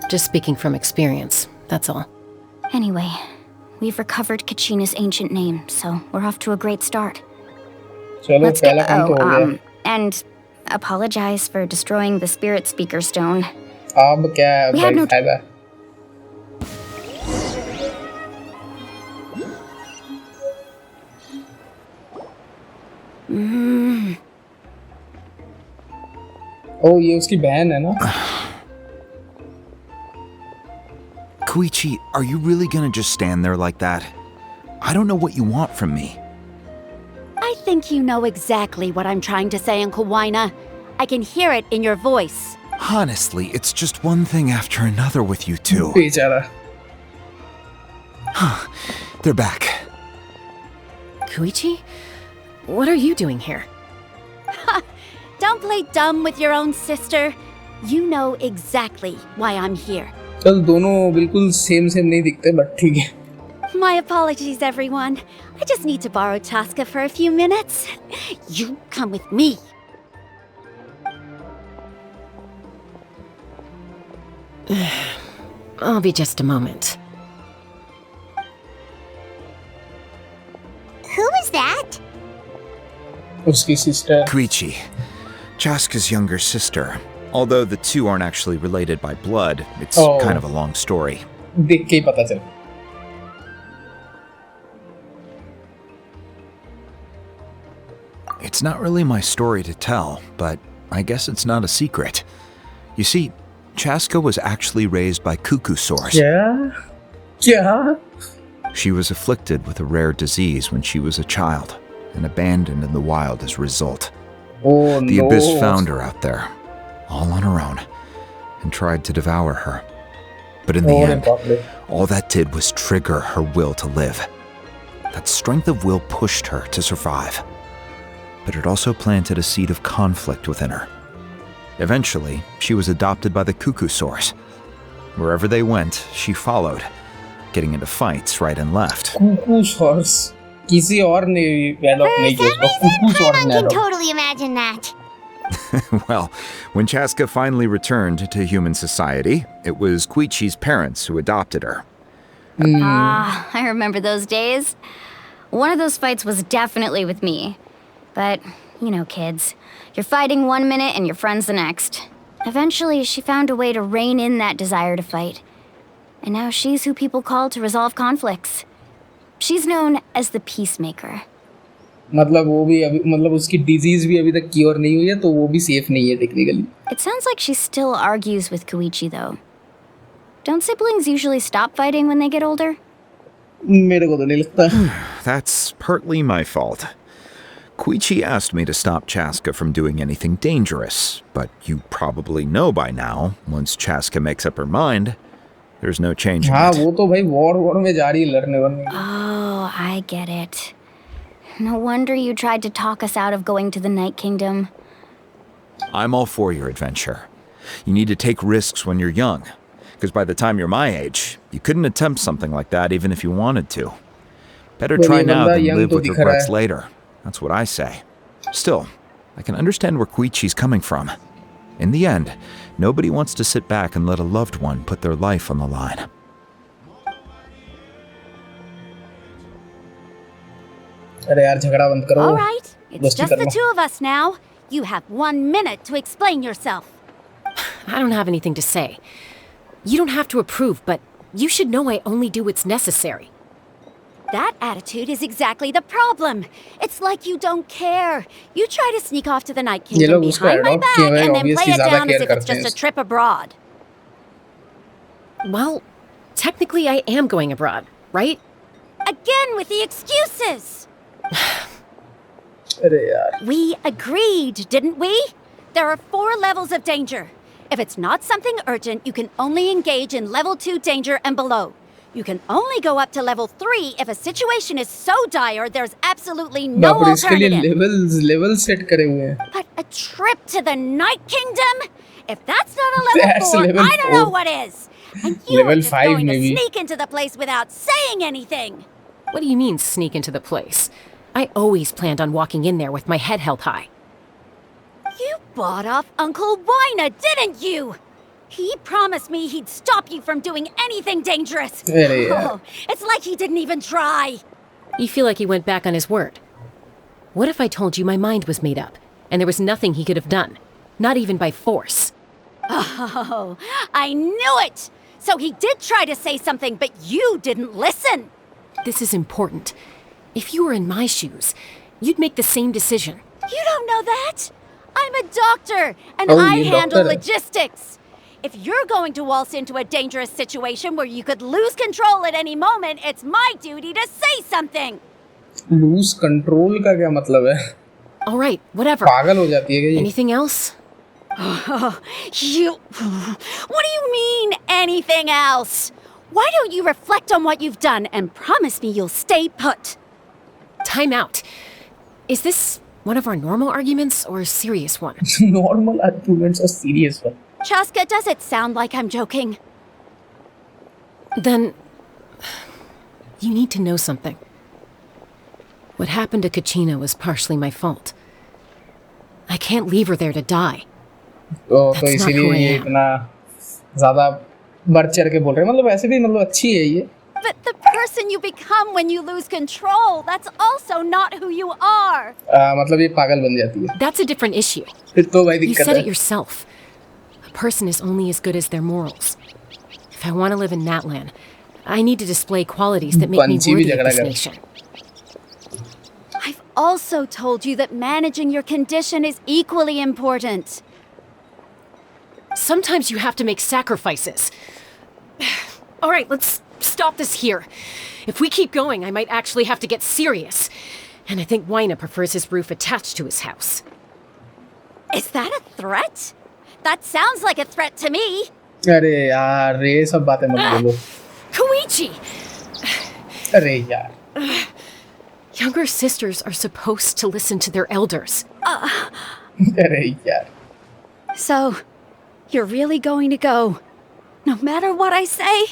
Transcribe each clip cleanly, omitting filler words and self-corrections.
Just speaking from experience, that's all. Anyway, we've recovered Kachina's ancient name, so we're off to a great start. चलो Let's get पहला काम तो हो गया. and apologize for destroying the spirit speaker stone. अब क्या We had भाई no फायदा? ओ ये उसकी बहन है ना? Koichi, are you really gonna just stand there like that? I don't know what you want from me. I think you know exactly what I'm trying to say, Uncle Wina. I can hear it in your voice. Honestly, it's just one thing after another with you two. बेचारा. They're back. Koichi? What are you doing here? Don't play dumb with your own sister. You know exactly why I'm here. चल दोनों बिल्कुल same नहीं दिखते but ठीक है. My apologies, everyone. I just need to borrow Tosca for a few minutes. You come with me. I'll be just a moment. Who is that? उसकी sister. Koichi, Chaska's younger sister. Although the two aren't actually related by blood, it's kind of a long story. देख के ही पता चल. It's not really my story to tell, but I guess it's not a secret. You see, Chaska was actually raised by cuckoo sores. क्या? She was afflicted with a rare disease when she was a child and abandoned in the wild as a result. Oh The no. Abyss found her out there, all on her own, and tried to devour her. But in the end, all that did was trigger her will to live. That strength of will pushed her to survive. But it also planted a seed of conflict within her. Eventually, she was adopted by the cuckoo sores. Wherever they went, she followed, getting into fights right and left. Cuckoo sores. किसी और ने adopt नहीं किया उसको. Cuckoo sores I ने can adopt. totally imagine that. Well, when Chaska finally returned to human society, it was Koichi's parents who adopted her. I remember those days. One of those fights was definitely with me. But, you know, kids. You're fighting one minute and your friend's the next. Eventually, she found a way to rein in that desire to fight. And now she's who people call to resolve conflicts. She's known as the peacemaker. मतलब वो भी अभी मतलब उसकी disease भी अभी तक cure नहीं हुई है तो वो भी safe नहीं है technically. It sounds like she still argues with Koichi, though. Don't siblings usually stop fighting when they get older? मेरे को तो नहीं लगता. That's partly my fault. Koichi asked me to stop Chaska from doing anything dangerous, but you probably know by now, once Chaska makes up her mind, there's no changing हाँ it. वो तो भाई war में जा रही है लड़ने वरने. Oh, I get it. No wonder you tried to talk us out of going to the Night Kingdom. I'm all for your adventure. You need to take risks when you're young, because by the time you're my age, you couldn't attempt something like that even if you wanted to. Better try now than live with regrets later. That's what I say. Still, I can understand where Koichi's coming from. In the end, nobody wants to sit back and let a loved one put their life on the line. अरे यार झगड़ा बंद करो. All right, it's just the two of us now. You have 1 minute to explain yourself. I don't have anything to say. You don't have to approve, but you should know I only do what's necessary. That attitude is exactly the problem. It's like you don't care. You try to sneak off to the Night Kingdom behind my back and then play it down as if it's just a trip abroad. Well, technically I am going abroad, right? Again with the excuses. अरे यार. We agreed, didn't we? There are 4 levels of danger. If it's not something urgent, you can only engage in level 2 danger and below. You can only go up to level 3 if a situation is so dire there's absolutely no alternative. level set करे हुए हैं. But a trip to the Night Kingdom? If that's not a level 4, level I don't know what is. And you Level were just 5 going maybe. to sneak into the place without saying anything. What do you mean, sneak into the place? I always planned on walking in there with my head held high. You bought off Uncle Wina, didn't you? He promised me he'd stop you from doing anything dangerous. अरे यार Oh, it's like he didn't even try. You feel like he went back on his word. What if I told you my mind was made up, and there was nothing he could have done? Not even by force. Oh, I knew it! So he did try to say something, but you didn't listen. This is important. If you were in my shoes, you'd make the same decision. You don't know that. I'm a doctor, and Oh, I you're handle doctor. logistics. If you're going to waltz into a dangerous situation where you could lose control at any moment, it's my duty to say something. Lose control का क्या मतलब है? All right, whatever. पागल हो जाती है क्या ये? Anything else? You... What do you mean, anything else? Why don't you reflect on what you've done and promise me you'll stay put? Time out. Is this one of our normal arguments or a serious one? Normal arguments or serious one? Chaska, does it sound like I'm joking? Then, you need to know something. What happened to Kachina was partially my fault. I can't leave her there to die. तो That's not who इसीलिए I ये am. इतना ज़्यादा बढ़ चढ़ के बोल रहे हैं मतलब ऐसे भी मतलब अच्छी है ये But the person you become when you lose control, that's also not who you are. मतलब ये पागल बन जाती है That's a different issue. फिर तो भाई You दिक्कत said है it yourself. A person is only as good as their morals. If I want to live in that land, I need to display qualities that make me पंछी भी worthy of झगड़ा this कर nation. I've also told you that managing your condition is equally important. Sometimes you have to make sacrifices. All right, let's stop this here. If we keep going, I might actually have to get serious. And I think Wyna prefers his roof attached to his house. Is that a threat? That sounds like a threat to me. अरे यार ये सब बातें मत बोलो Koichi! अरे यार Younger sisters are supposed to listen to their elders. अरे यार So, you're really going to go, no matter what I say?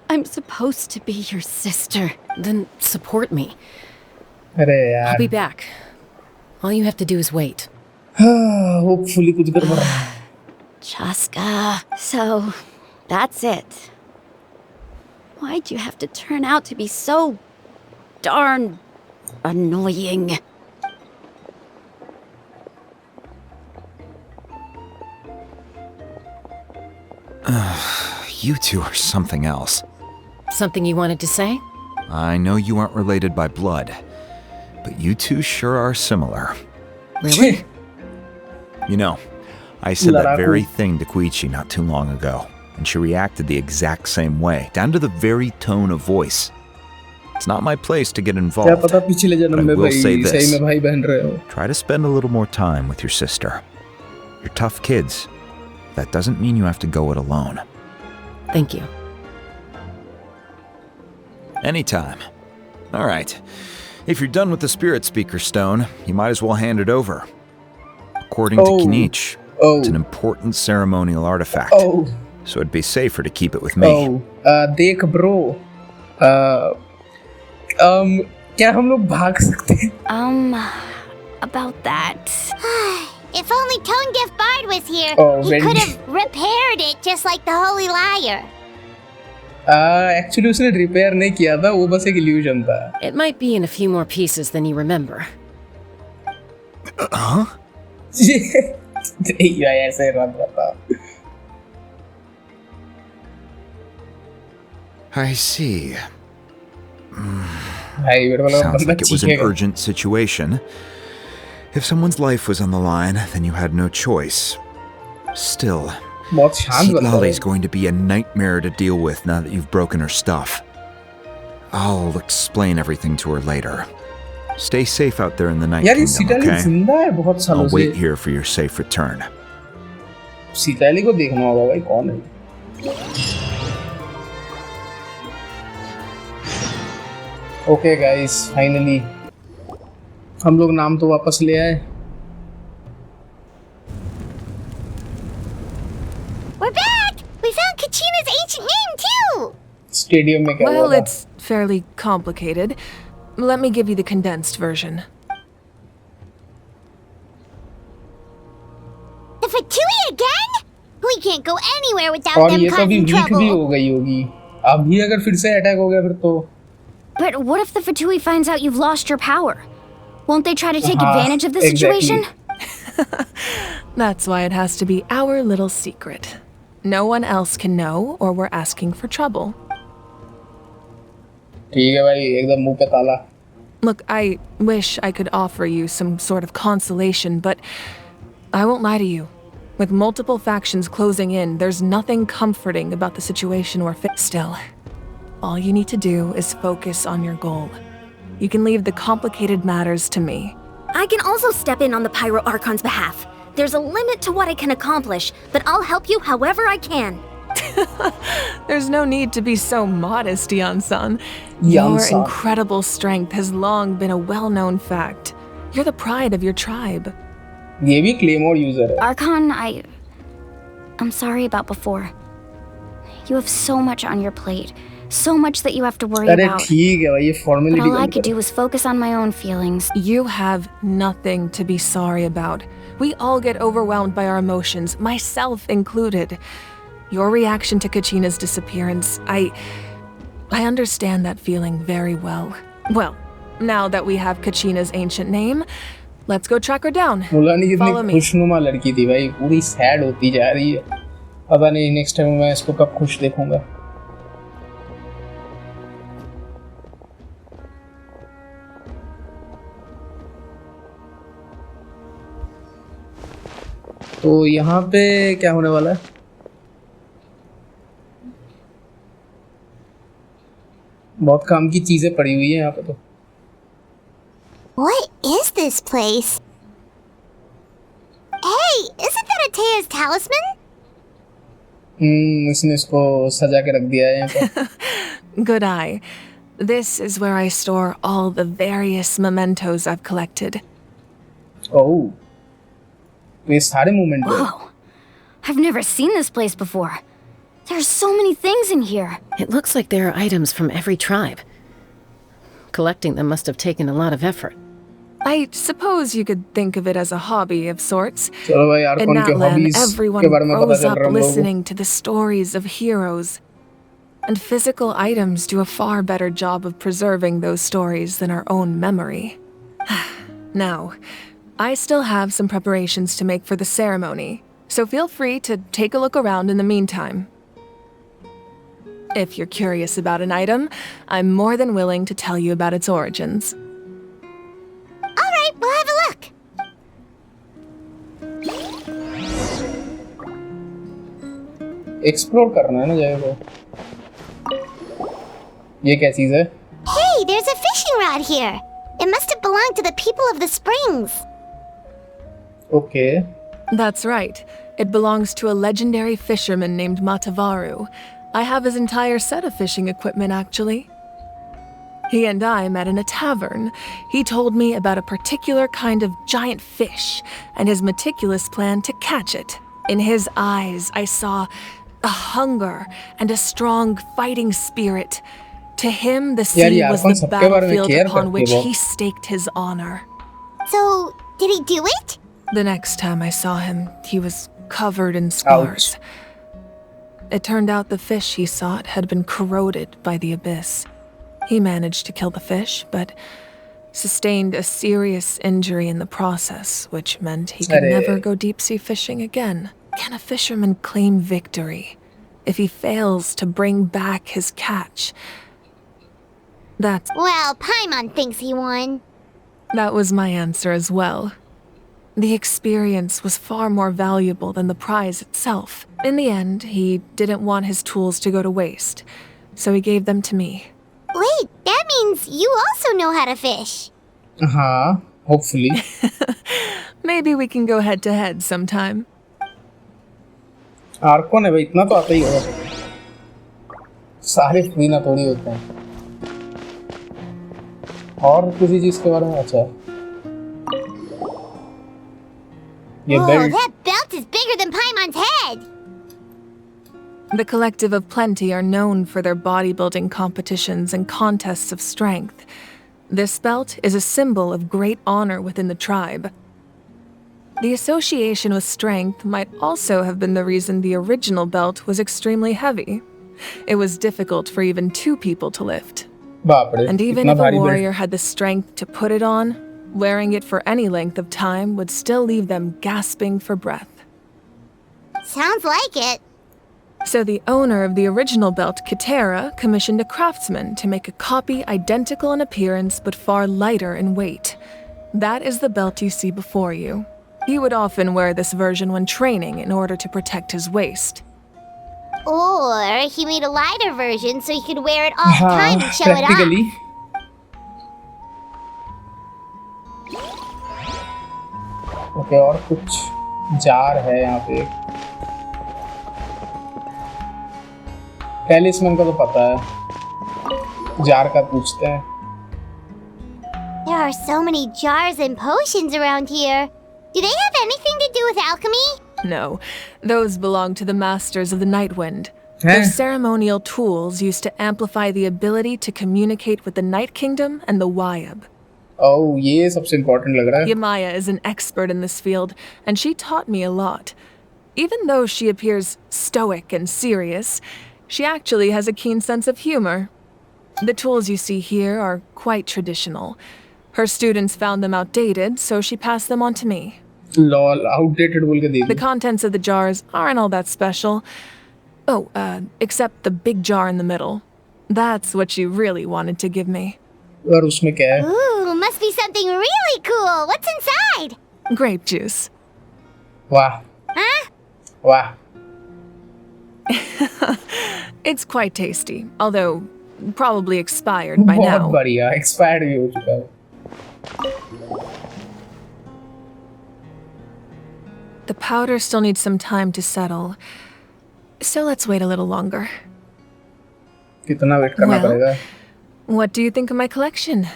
I'm supposed to be your sister. Then support me. अरे I'll यार be back. All you have to do is wait. Hopefully कुछ गड़बड़ Chaska. So, that's it. Why'd you have to turn out to be so darn annoying? You two are something else. Something you wanted to say? I know you aren't related by blood, but you two sure are similar. Really? You know, I said that Laraku. very thing to Koichi not too long ago, and she reacted the exact same way, down to the very tone of voice. It's not my place to get क्या involved. पता पिछले But जन्म I में will भाई say सही this. में भाई बहन रहे हो Try to spend a little more time with your sister. You're tough kids. That doesn't mean you have to go it alone. Thank you. Anytime. All right. If you're done with the Spirit Speaker Stone, you might as well hand it over. According to Oh. Kinich, Oh. it's an important ceremonial artifact, Oh. so it'd be safer to keep it with me. देख bro क्या हम लोग भाग सकते हैं About that. If only Tone Deaf Bard was here, Oh, he Wendy. could have repaired it just like the Holy Liar. Actually उसने repair नहीं किया था वो बस एक इल्यूजन था It might be in a few more pieces than you remember. Huh? नहीं भाई ऐसे रन रहा I see. भाई मेरे को लगा Sounds बंदा like it was an चीखेगा urgent situation. If someone's life was on the line, then you had no choice. Still, बहुत शांत बंदा Lali's है going to be a nightmare to deal with now that you've broken her stuff. I'll explain everything to her later. Stay safe out there in the Night यार ये Kingdom, सीताली okay? जिंदा है बहुत सालों I'll से wait here for your safe return. सीताली को देखना होगा भाई कौन है ओके गाइस फाइनली हम लोग नाम तो वापस ले आए We're back! We found Kachina's ancient name, too! Stadium में क्या Well, हुआ था it's fairly complicated. Let me give you the condensed version. The Fatui again? We can't go anywhere without और them ये तो अभी causing वीक भी trouble. हो गई होगी, अभी अगर फिर से अटैक हो गया फिर तो But what if the Fatui finds out you've lost your power? Won't they try to take हाँ, advantage of the situation? That's why it has to be our little secret. No one else can know, or we're asking for trouble. ठीक है भाई, एकदम मुंह पे ताला. Look, I wish I could offer you some sort of consolation, but I won't lie to you. With multiple factions closing in, there's nothing comforting about the situation we're in. Still, all you need to do is focus on your goal. You can leave the complicated matters to me. I can also step in on the Pyro Archon's behalf. There's a limit to what I can accomplish, but I'll help you however I can. There's no need to be so modest, Yan-san. Your Yan-san. incredible strength has long been a well-known fact. You're the pride of your tribe. ये भी claymore user है. Archon, I'm sorry about before. You have so much on your plate. So much that you have to worry अरे about. ठीक है भाई, ये But formality all I could do was focus on my own feelings. You have nothing to be sorry about. We all get overwhelmed by our emotions, myself included. Your reaction to Kachina's disappearance, I understand that feeling very well. Well, now that we have Kachina's ancient name, let's go track her down. Mulani Follow कितनी me. खुशनुमा लड़की थी भाई, पूरी sad होती जा रही है. पता नहीं नेक्स्ट टाइम मैं इसको कब खुश देखूंगा. तो यहाँ पे क्या होने वाला है? बहुत काम की चीजें पड़ी हुई है यहाँ पे तो. What is this place? Hey, isn't that Atea's talisman? इसने इसको सजा के रख दिया है यहाँ पे. Good eye. This is where I store all the various mementos I've collected. ओह, ये सारे मूवमेंट है. Whoa. I've never seen this place before. There's so many things in here. It looks like there are items from every tribe. Collecting them must have taken a lot of effort. I suppose you could think of it as a hobby of sorts. चलो भाई यार, In कौन के Natlan, hobbies के everyone बारे में पता grows चल up रहा है हम लोगों को. listening to the stories of heroes. And physical items do a far better job of preserving those stories than our own memory. Now, I still have some preparations to make for the ceremony, so feel free to take a look around in the meantime. If you're curious about an item, I'm more than willing to tell you about its origins. All right, we'll have a look. Explore करना है ना जगह को. ये क्या चीज है? Hey, there's a fishing rod here. It must have belonged to the people of the springs. Okay. That's right. It belongs to a legendary fisherman named Matavaru. I have his entire set of fishing equipment, actually. He and I met in a tavern. He told me about a particular kind of giant fish and his meticulous plan to catch it. In his eyes, I saw a hunger and a strong fighting spirit. To him, the sea ये was Archon the सबके बारे में battlefield care upon करती which है he staked his honor. So, did he do it? The next time I saw him, he was covered in scars. It turned out the fish he sought had been corroded by the abyss. He managed to kill the fish, but sustained a serious injury in the process, which meant he could never go deep-sea fishing again. Can a fisherman claim victory if he fails to bring back his catch? Well, Paimon thinks he won. That was my answer as well. The experience was far more valuable than the prize itself. In the end, he didn't want his tools to go to waste, so he gave them to me. Wait, that means you also know how to fish. हाँ, hopefully. Maybe we can go head to head sometime. आर्कोन है भाई, इतना तो आता ही होगा. सारे free ना थोड़ी होते हैं. और किसी चीज के बारे में? अच्छा, ये Whoa, belt. that belt is bigger than Paimon's head. The Collective of Plenty are known for their bodybuilding competitions and contests of strength. This belt is a symbol of great honor within the tribe. The association with strength might also have been the reason the original belt was extremely heavy. It was difficult for even 2 people to lift. बाप रे, And even इतना if a भारी warrior had the strength to put it on, wearing it for any length of time would still leave them gasping for breath. Sounds like it. So the owner of the original belt, Kitera, commissioned a craftsman to make a copy identical in appearance but far lighter in weight. That is the belt you see before you. He would often wear this version when training in order to protect his waist. Or he made a lighter version so he could wear it all the time and show it off. practically. Okay, और कुछ jar है यहाँ पे। टेलिस्मैन का तो पता है, jar का पूछते हैं। There are so many jars and potions around here. Do they have anything to do with alchemy? No, those belong to the masters of the Night Wind. Huh? They're ceremonial tools used to amplify the ability to communicate with the Night Kingdom and the Wyab. Oh, ये सबसे important लग रहा है। Yamaya is an expert in this field, and she taught me a lot. Even though she appears stoic and serious, she actually has a keen sense of humor. The tools you see here are quite traditional. Her students found them outdated, so she passed them on to me. Lol, outdated बोल के दे The the. contents of the jars aren't all that special. Oh, except the big jar in the middle. That's what she really wanted to give me. और उसमें क्या है? Ooh, must be something really cool. What's inside? Grape juice. वाह, Huh? वाह। It's quite tasty, although probably expired by बहुत now. बढ़िया, expired भी हो चुका है। The powder still needs some time to settle, so let's wait a little longer. कितना wait करना Well, पड़ेगा? What do you think of my collection?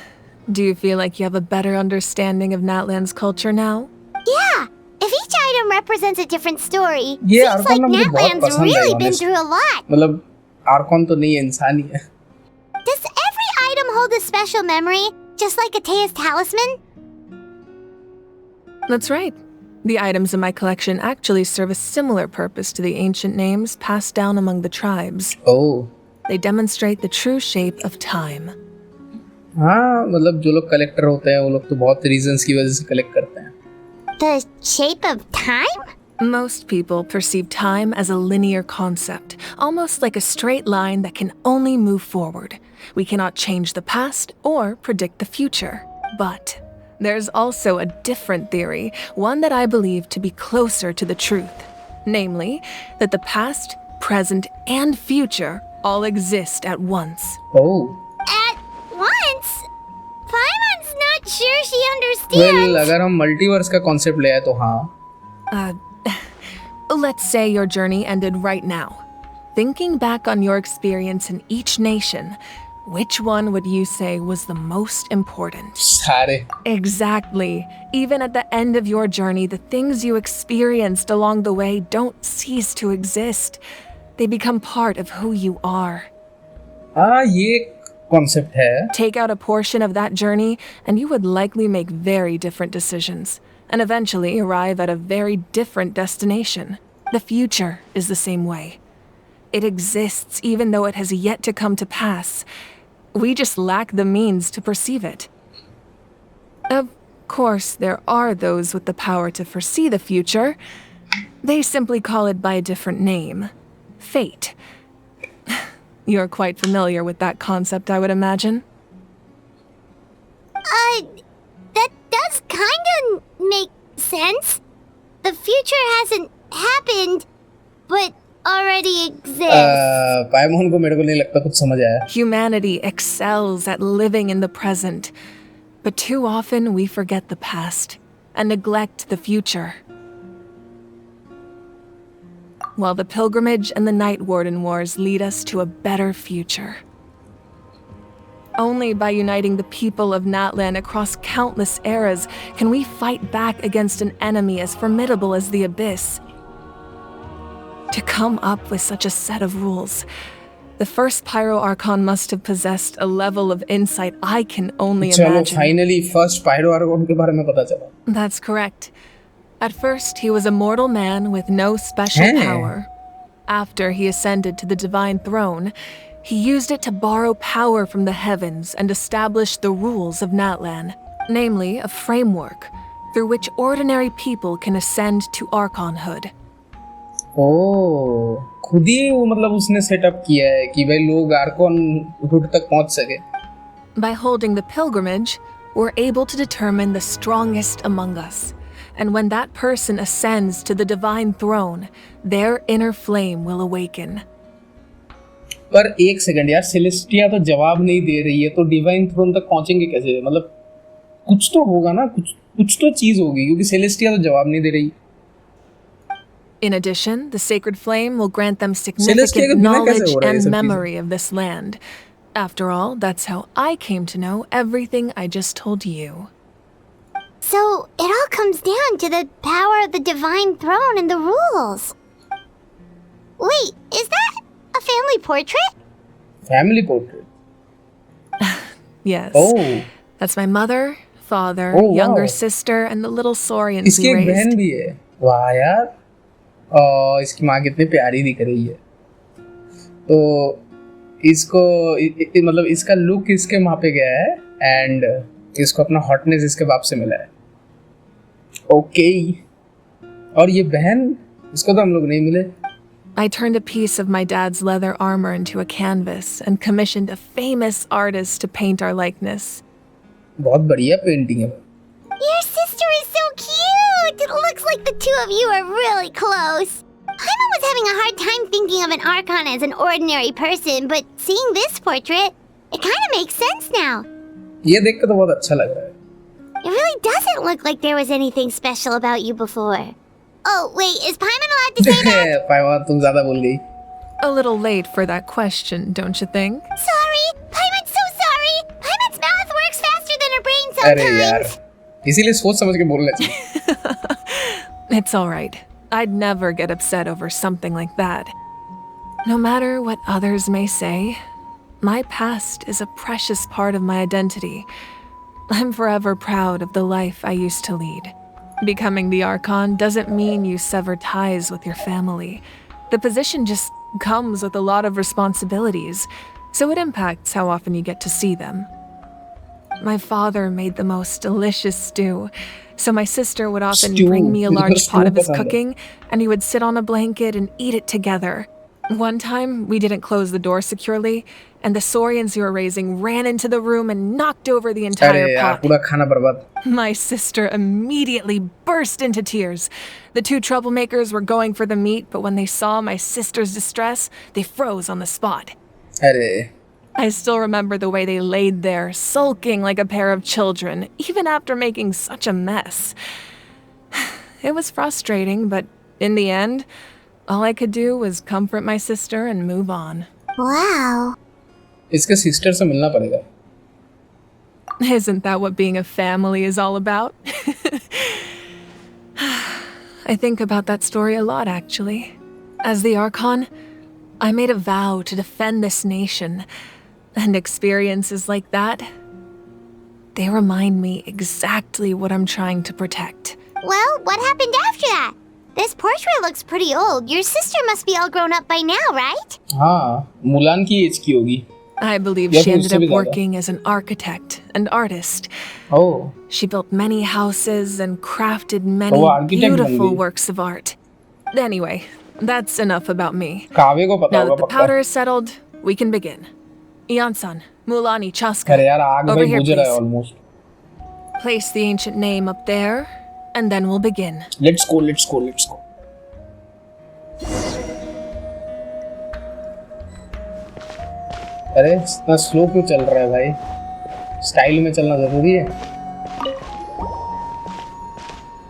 Do you feel like you have a better understanding of Natland's culture now? Yeah. If each item represents a different story, ये seems Arcon like ना मुझे बहुत Natland's पसंद है, really been honest। through a lot. मतलब Arcon तो नहीं है, इंसान ही है। Does every item hold a special memory, just like Atea's talisman? That's right. The items in my collection actually serve a similar purpose to the ancient names passed down among the tribes. Oh. They demonstrate the true shape of time. हाँ, मतलब जो लोग collector होते हैं वो लोग तो बहुत रीजंस की वजह से कलेक्ट करते हैं। The shape of time? Most people perceive time as a linear concept, almost like a straight line that can only move forward. We cannot change the past or predict the future. But there's also a different theory, one that I believe to be closer to the truth. Namely, that the past, present, and future all exist at once. Oh. At once? Paimon's not sure she understands. Well, अगर हम multiverse का concept ले आए तो हाँ। Let's say your journey ended right now. Thinking back on your experience in each nation, which one would you say was the most important? सारे। Exactly. Even at the end of your journey, the things you experienced along the way don't cease to exist. They become part of who you are. हाँ, ये concept है। Take out a portion of that journey, and you would likely make very different decisions, and eventually arrive at a very different destination. The future is the same way. It exists even though it has yet to come to pass. We just lack the means to perceive it. Of course, there are those with the power to foresee the future. They simply call it by a different name. Fate. You're quite familiar with that concept, I would imagine. That does kinda make sense. The future hasn't happened, but already exists. पाइमोन को मेरे को नहीं लगता कुछ समझ आया। Humanity excels at living in the present, but too often we forget the past and neglect the future. While the pilgrimage and the Night Warden Wars lead us to a better future. Only by uniting the people of Natland across countless eras can we fight back against an enemy as formidable as the Abyss. To come up with such a set of rules, the first Pyro Archon must have possessed a level of insight I can only चलो imagine. Finally first pyro Arcon के बारे में पता चला। That's correct. At first, he was a mortal man with no special Hey. power. After he ascended to the divine throne, he used it to borrow power from the heavens and establish the rules of Natlan, namely a framework through which ordinary people can ascend to archonhood. ओह, खुद ही वो मतलब उसने setup किया है कि भाई लोग Arcon hood तक पहुंच सके. By holding the pilgrimage, we're able to determine the strongest among us. And when that person ascends to the divine throne, their inner flame will awaken. पर एक सेकंड यार, सेलेस्टिया तो जवाब नहीं दे रही है, तो डिवाइन थ्रोन तक पहुंचेंगे कैसे? मतलब कुछ तो होगा ना, कुछ तो चीज होगी, क्योंकि सेलेस्टिया तो जवाब नहीं दे रही. In addition, the sacred flame will grant them Celestia के significant बिना कैसे knowledge हो रहा है ये and सब memory of this land. After all, that's how I came to know everything I just told you. So, it all comes down to the power of the divine throne and the rules. Wait, is that a family portrait? Family portrait. Yes. Oh, That's my mother, father, Oh, wow. younger sister, and the little Saurians इसकी we एक raised. बहन भी है. वाह यार, इसकी माँ कितनी प्यारी दिख रही है. तो इसको मतलब इसका लुक इसके माँ पे गया है, एंड इसको अपना हॉटनेस इसके बाप से मिला है. ओके. और ये बहन, इसको तो हम लोग नहीं मिले. I turned a piece of my dad's leather armor into a canvas and commissioned a famous artist to paint our likeness. बहुत बढ़िया पेंटिंग है. Your sister is so cute! It looks like the two of you are really close. Paimon was having a hard time thinking of an Archon as an ordinary person, but seeing this portrait, it kind of makes sense now. ये देख के तो बहुत अच्छा लग रहा है. It really doesn't look like there was anything special about you before. Oh, wait, is Paimon allowed to say that? पायवा, तुम ज्यादा बोल गई. A little late for that question, don't you think? Sorry! Paimon's so sorry! Paimon's mouth works faster than her brain अरे यार, sometimes. इसीलिए सोच समझ के बोलना चाहिए. It's all right. I'd never get upset over something like that. No matter what others may say, my past is a precious part of my identity. I'm forever proud of the life I used to lead. Becoming the Archon doesn't mean you sever ties with your family. The position just comes with a lot of responsibilities, so it impacts how often you get to see them. My father made the most delicious stew, so my sister would often Stew. bring me a मुझे तो large stew pot of his पसंद है. cooking, and we would sit on a blanket and eat it together. One time, we didn't close the door securely, and the Saurians we were raising ran into the room and knocked over the अरे entire यार, pot. पूरा खाना बर्बाद. My sister immediately burst into tears. The two troublemakers were going for the meat, but when they saw my sister's distress, they froze on the spot. अरे I still remember the way they laid there, sulking like a pair of children, even after making such a mess. It was frustrating, but in the end, all I could do was comfort my sister and move on. Wow. इसके sister से मिलना पड़ेगा. Isn't that what being a family is all about? I think about that story a lot, actually. As the Archon, I made a vow to defend this nation, and experiences like that, they remind me exactly what I'm trying to protect. Well, what happened after that? This portrait looks pretty old. Your sister must be all grown up by now, right? हाँ, Mulan की as की होगी. I believe Yeah, she ended उससे भी up ज़्यादा. working as an architect and artist. Oh, She built many houses and crafted many वो architect बन beautiful गई. works of art. Anyway, that's enough about me. कावे को पता Now होगा that the पक्का. powder is settled, we can begin. Ian-san, Mulani, Chaska, अरे यार, आग over भाई here, बुझ रहा है please. almost. Place the ancient name up there, and then we'll begin. Let's go, let's go, let's go. अरे इतना स्लो क्यों चल रहा है भाई? स्टाइल में चलना जरूरी है.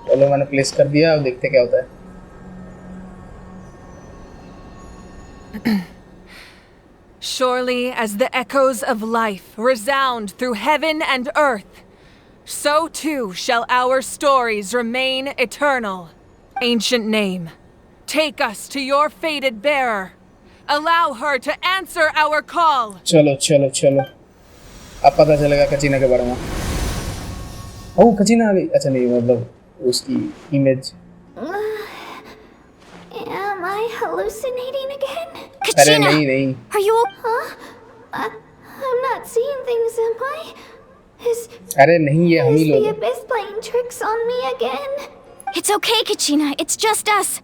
चलो मैंने प्लेस कर दिया, अब देखते क्या होता है. Surely as the echoes of life resound through heaven and earth, so too shall our stories remain eternal. Ancient name, take us to your fated bearer. Allow her to answer our call. चलो चलो चलो, अब पता चलेगा कचीना के बारे में. ओह, कचीना आ गई. अच्छा नहीं, मतलब उसकी image. Am I hallucinating again? अरे Kachina! नहीं Are you I'm not seeing things, am I? Is अरे नहीं, ये हम ही the लोग हैं। abyss playing tricks on me again? It's okay, Kachina. It's just us.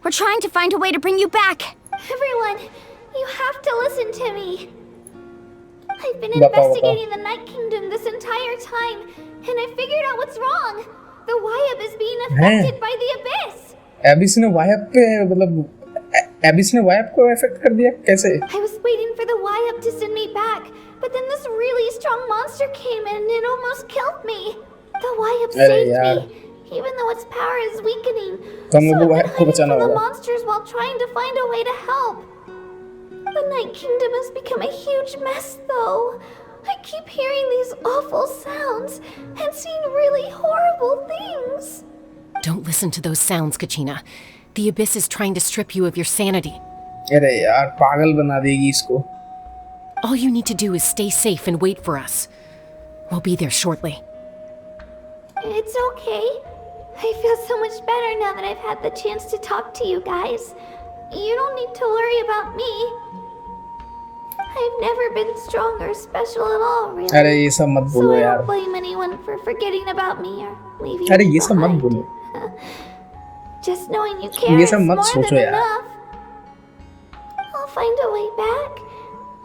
We're trying to find a way to bring you back. Everyone, you have to listen to me. I've been बताओ। investigating the Night Kingdom this entire time, and I figured out what's wrong. The Wyab is being affected by the abyss. एबिस ने vibe पे मतलब एबिस ने vibe को affect कर दिया कैसे? I was waiting for the Wyab to send me back, but then this really strong monster came in and it almost killed me. The Wyab अरे saved यार। me, even though its power is weakening. तो हम लोग So को I've vibe been को hiding बचाना from the होगा। monsters while trying to find a way to help. The Night Kingdom has become a huge mess, though. I keep hearing these awful sounds and seeing really horrible things. Don't listen to those sounds, Kachina. The abyss is trying to strip you of your sanity. अरे यार पागल बना देगी इसको। All you need to do is stay safe and wait for us. We'll be there shortly. It's okay. I feel so much better now that I've had the chance to talk to you guys. You don't need to worry about me. I've never been strong or special at all, really. अरे ये सब मत So बोलो I यार। don't blame anyone for forgetting about me or leaving अरे me ये सब मत behind. बोलो। Just knowing you care ये is सब मत more सोचो than यार। enough. I'll find a way back.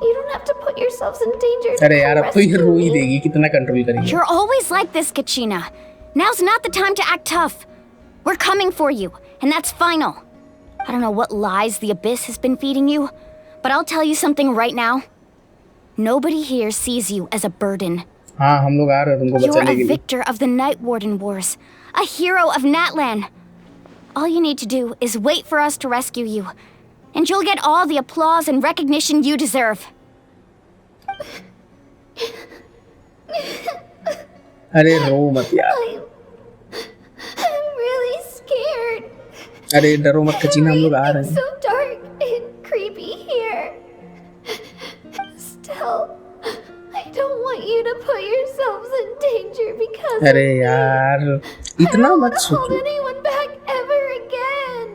You don't have to put yourselves in danger to अरे यार come अब तो ये rescue रो ही me. देगी, कितना कंट्रोल करेंगे। You're always like this, Kachina. Now's not the time to act tough. We're coming for you, and that's final. I don't know what lies the abyss has been feeding you, but I'll tell you something right now. Nobody here sees you as a burden. हाँ हम लोग आ रहे हैं तुमको You're बचाने a के लिए। victor of the Night Warden Wars, a hero of Natlan. All you need to do is wait for us to rescue you, and you'll get all the applause and recognition you deserve. अरे रो मत यार। I'm really scared. अरे डरो मत कचीना, हम लोग आ रहे It's हैं। so dark and creepy here. Still, I don't want you to put yourselves in danger because अरे of me. यार I इतना don't मत want to hold सोचो। anyone back ever again.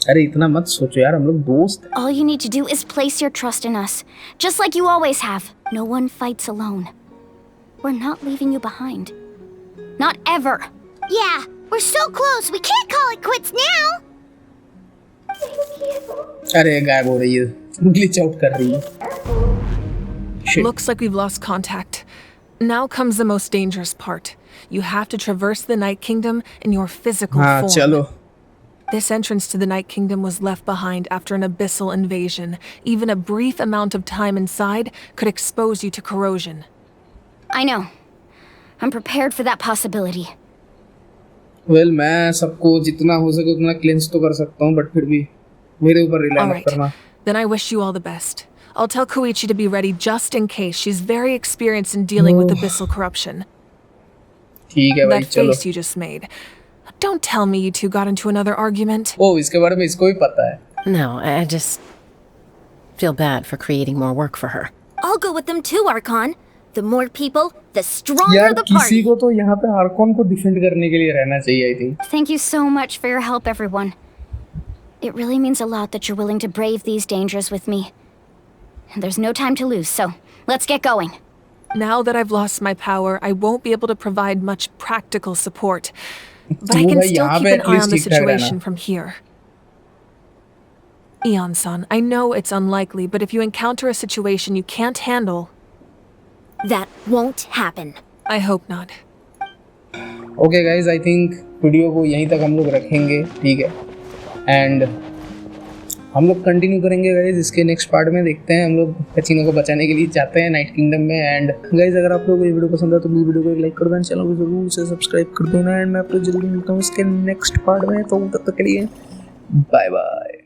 अरे इतना मत सोचो यार, हम लोग दोस्त हैं। All you need to do is place your trust in us, just like you always have. No one fights alone. We're not leaving you behind. Not ever. Yeah, we're so close. We can't call it quits now. Thank you. अरे गायब हो रही है, glitch out कर रही है। Shit. Looks like we've lost contact. Now comes the most dangerous part. You have to traverse the Night Kingdom in your physical हाँ form. चलो। This entrance to the Night Kingdom was left behind after an abyssal invasion. Even a brief amount of time inside could expose you to corrosion. I know. I'm prepared for that possibility. Well मैं सबको जितना हो सके उतना cleanse तो कर सकता हूँ, बट फिर भी मेरे ऊपर रिलाई All मत right. करना। Then I wish you all the best. I'll tell Koichi to be ready just in case. She's very experienced in dealing with abyssal corruption. ठीक है भाई That चलो। face you just made. Don't tell me you two got into another argument. ओ इसके बारे में इसको भी पता है। No, I just feel bad for creating more work for her. I'll go with them too, Archon. The more people, the stronger यार the किसी party. को तो यहाँ पे आर्कॉन को डिफेंड करने के लिए रहना चाहिए I think. Thank you so much for your help, everyone. It really means a lot that you're willing to brave these dangers with me. And there's no time to lose, so let's get going. Now that I've lost my power, I won't be able to provide much practical support. But I तू can भाई still यहाँ keep पे an eye on the at least ठीक ठाक रहना। situation from here. Eon-san, I know it's unlikely, but if you encounter a situation you can't handle, That won't happen. I hope not. Okay guys I think video को यहीं तक हम लोग रखेंगे, ठीक है। एंड हम लोग कंटिन्यू करेंगे गाइज इसके नेक्स्ट पार्ट में। देखते हैं हम लोग कचीना को बचाने के लिए जाते हैं नाइट किंगडम में। एंड गाइज अगर आप लोगों को ये वीडियो पसंद है तो प्लीज वीडियो को एक लाइक कर देना, चैनल को जरूर से सब्सक्राइब कर देना। एंड मैं आपको जल्दी मिलता हूँ इसके नेक्स्ट पार्ट में, तो तब तक के लिए बाय बाय।